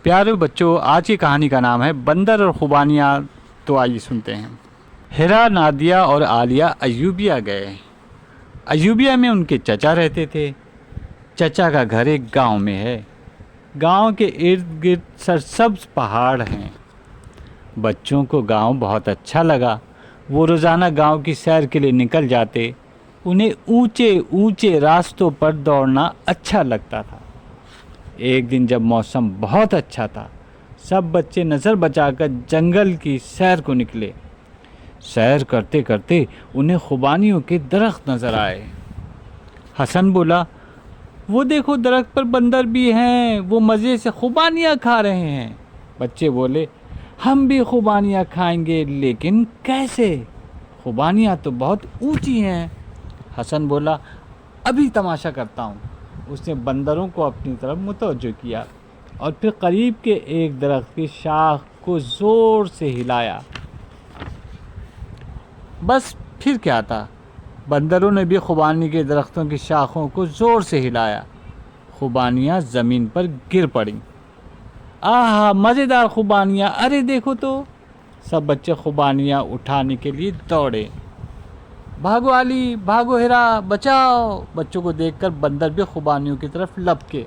پیارے بچوں، آج کی کہانی کا نام ہے بندر اور خوبانیاں۔ تو آئیے سنتے ہیں۔ ہیرا، نادیہ اور عالیہ ایوبیہ گئے۔ ایوبیہ میں ان کے چچا رہتے تھے۔ چچا کا گھر ایک گاؤں میں ہے۔ گاؤں کے ارد گرد سرسبز پہاڑ ہیں۔ بچوں کو گاؤں بہت اچھا لگا۔ وہ روزانہ گاؤں کی سیر کے لیے نکل جاتے۔ انہیں اونچے اونچے راستوں پر دوڑنا اچھا لگتا تھا۔ ایک دن جب موسم بہت اچھا تھا، سب بچے نظر بچا کر جنگل کی سیر کو نکلے۔ سیر کرتے کرتے انہیں خوبانیوں کے درخت نظر آئے۔ حسن بولا، وہ دیکھو درخت پر بندر بھی ہیں، وہ مزے سے خوبانیاں کھا رہے ہیں۔ بچے بولے، ہم بھی خوبانیاں کھائیں گے، لیکن کیسے؟ خوبانیاں تو بہت اونچی ہیں۔ حسن بولا، ابھی تماشا کرتا ہوں۔ اس نے بندروں کو اپنی طرف متوجہ کیا اور پھر قریب کے ایک درخت کی شاخ کو زور سے ہلایا۔ بس پھر کیا تھا، بندروں نے بھی خوبانی کے درختوں کی شاخوں کو زور سے ہلایا۔ خوبانیاں زمین پر گر پڑیں۔ آہا، مزیدار خوبانیاں! ارے دیکھو تو! سب بچے خوبانیاں اٹھانے کے لیے دوڑے۔ بھاگو علی، بھاگو ہیرا، بچاؤ! بچوں کو دیکھ کر بندر بھی خوبانیوں کی طرف لپکے۔